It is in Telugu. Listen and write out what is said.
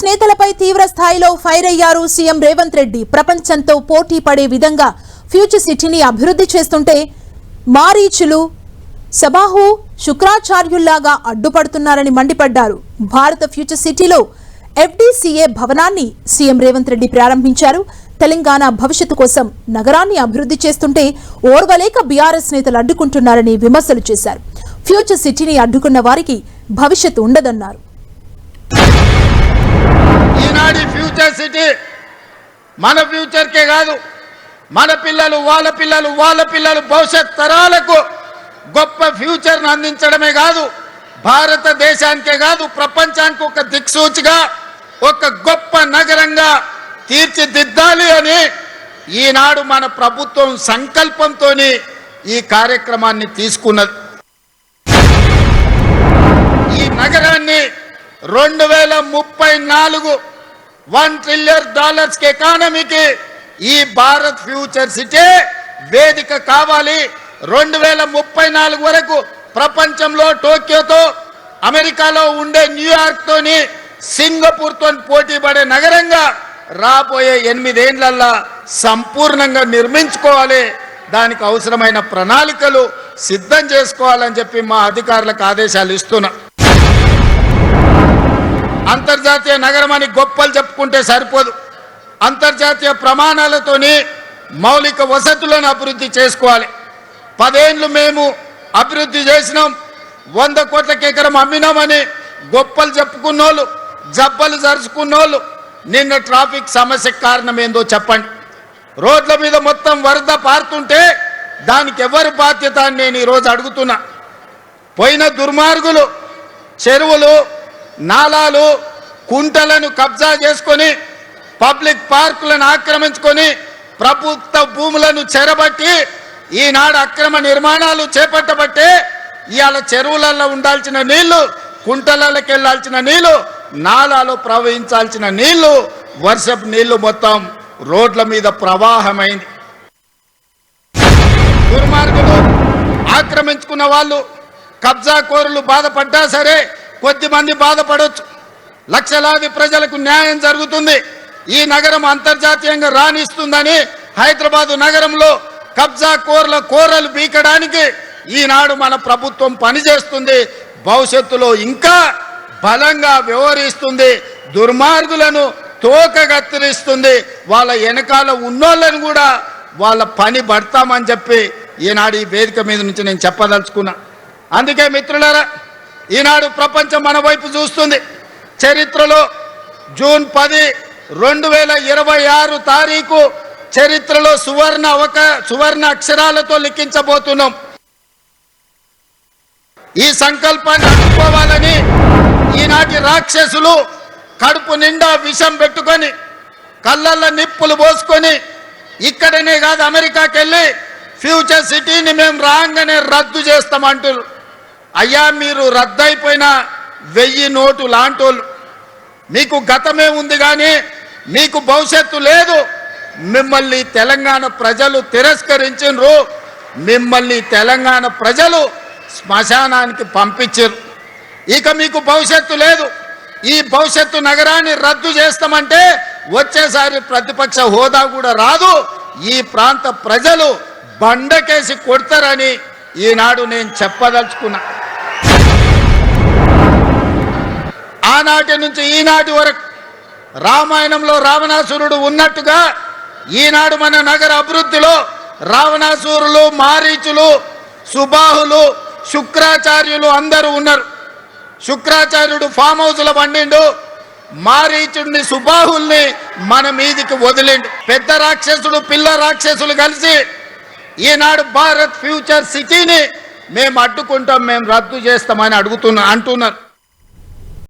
నేతలపై తీవ్ర స్థాయిలో ఫైర్ అయ్యారు సీఎం రేవంత్ రెడ్డి. ప్రపంచంతో పోటీ పడే విధంగా ఫ్యూచర్ సిటీని అభివృద్ధి చేస్తుంటే మారీచులు సబాహు శుక్రాచార్యుల్లాగా అడ్డుపడుతున్నారని మండిపడ్డారు. భారత ఫ్యూచర్ సిటీలో FDCA భవనాన్ని సీఎం రేవంత్ రెడ్డి ప్రారంభించారు. తెలంగాణ భవిష్యత్తు కోసం నగరాన్ని అభివృద్ధి చేస్తుంటే ఓర్వలేక బీఆర్ఎస్ నేతలు అడ్డుకుంటున్నారని విమర్శలు చేశారు. ఫ్యూచర్ సిటీని అడ్డుకున్న వారికి భవిష్యత్తు ఉండదన్నారు. ఈనాడు ఫ్యూచర్ సిటీ మన ఫ్యూచర్కే కాదు, మన పిల్లలు వాళ్ళ పిల్లలు భవిష్యత్ తరాలకు గొప్ప ఫ్యూచర్ను అందించడమే కాదు, భారతదేశానికే కాదు ప్రపంచానికి ఒక దిక్సూచిగా ఒక గొప్ప నగరంగా తీర్చిదిద్దాలి అని ఈనాడు మన ప్రభుత్వం సంకల్పంతో ఈ కార్యక్రమాన్ని తీసుకున్నది. ఈ నగరాన్ని 2034 $1 ట్రిలియన్ ఎకానమీకి ఈ భారత్ ఫ్యూచర్ సిటీ వేదిక కావాలి. 2034 వరకు ప్రపంచంలో టోక్యోతో, అమెరికాలో ఉండే న్యూయార్క్ తోని, సింగపూర్ తో పోటీ పడే నగరంగా రాబోయే 8 ఏళ్లలో సంపూర్ణంగా నిర్మించుకోవాలి. దానికి అవసరమైన ప్రణాళికలు సిద్ధం చేసుకోవాలని చెప్పి మా అధికారులకు ఆదేశాలు ఇస్తున్నా. అంతర్జాతీయ నగరం అని గొప్పలు చెప్పుకుంటే సరిపోదు. అంతర్జాతీయ ప్రమాణాలతోని మౌలిక వసతులను అభివృద్ధి చేసుకోవాలి. 10 ఏళ్ళు మేము అభివృద్ధి చేసినాం, 100 కోట్లకి ఎకరం అమ్మినామని గొప్పలు చెప్పుకున్నోళ్ళు, జబ్బలు జరుచుకున్నోళ్ళు నిన్న ట్రాఫిక్ సమస్యకు కారణం ఏందో చెప్పండి. రోడ్ల మీద మొత్తం వరద పారుతుంటే దానికి ఎవరి బాధ్యత అని నేను ఈరోజు అడుగుతున్నా. పోయిన దుర్మార్గులు చెరువులు, నాలాలు, కుంటలను కబ్జా చేసుకొని, పబ్లిక్ పార్కులను ఆక్రమించుకొని, ప్రభుత్వ భూములను చెరబట్టి ఈనాడు అక్రమ నిర్మాణాలు చేపట్టబట్టే ఇవాళ చెరువులలో ఉండాల్సిన నీళ్లు, కుంటలకి వెళ్లాల్సిన నీళ్లు, నాలాలో ప్రవహించాల్సిన నీళ్లు, వర్షపు నీళ్లు మొత్తం రోడ్ల మీద ప్రవాహమైంది. దుర్మార్గులు, ఆక్రమించుకున్న వాళ్ళు, కబ్జా కోరులు బాధపడ్డా సరే కొద్దిమంది బాధపడవచ్చు. లక్షలాది ప్రజలకు న్యాయం జరుగుతుంది. ఈ నగరం అంతర్జాతీయంగా రాణిస్తుందని హైదరాబాదు నగరంలో కబ్జా కోరలు బీకడానికి ఈనాడు మన ప్రభుత్వం పనిచేస్తుంది. భవిష్యత్తులో ఇంకా బలంగా వ్యవహరిస్తుంది. దుర్మార్గులను తోక కత్తిరిస్తుంది. వాళ్ళ వెనకాల ఉన్నోళ్ళని కూడా వాళ్ళ పని పడతామని చెప్పి ఈనాడు ఈ వేదిక మీద నుంచి నేను చెప్పదలుచుకున్నా. అందుకే మిత్రులారా, ఈనాడు ప్రపంచం మన వైపు చూస్తుంది. చరిత్రలో జూన్ 10, 2026 తారీఖు చరిత్రలో సువర్ణ అక్షరాలతో లిఖించబోతున్నాం. ఈ సంకల్పాన్ని అందుకోవాలని ఈనాటి రాక్షసులు కడుపు నిండా విషం పెట్టుకొని, కళ్ళల్లో నిప్పులు పోసుకొని, ఇక్కడనే కాదు అమెరికాకి వెళ్ళి ఫ్యూచర్ సిటీని మేము రాగానే రద్దు చేస్తామంటారు. అయ్యా, మీరు రద్దయిపోయిన 1000 నోటు లాంటోళ్ళు. మీకు గతమే ఉంది కానీ మీకు భవిష్యత్తు లేదు. మిమ్మల్ని తెలంగాణ ప్రజలు తిరస్కరించారు. మిమ్మల్ని తెలంగాణ ప్రజలు శ్మశానానికి పంపించారు. ఇక మీకు భవిష్యత్తు లేదు. ఈ భవిష్యత్తు నగరాన్ని రద్దు చేస్తామంటే వచ్చేసారి ప్రతిపక్ష హోదా కూడా రాదు. ఈ ప్రాంత ప్రజలు బండకేసి కొడతారని ఈనాడు నేను చెప్పదలుచుకున్నా. ఆనాటి నుంచి ఈనాటి వరకు రామాయణంలో రావణాసురుడు ఉన్నట్టుగా ఈనాడు మన నగర అభివృద్ధిలో రావణాసురులు, మారీచులు, సుబాహులు, శుక్రాచార్యులు అందరూ ఉన్నారు. శుక్రాచార్యుడు ఫామ్ హౌస్లో పండిండు, మారీచుడిని, సుబాహుల్ని మన మీదికి వదిలిండు. పెద్ద రాక్షసుడు, పిల్ల రాక్షసులు కలిసి ఈనాడు భారత్ ఫ్యూచర్ సిటీని మేము అడ్డుకుంటాం, మేము రద్దు చేస్తామని అంటున్నారు.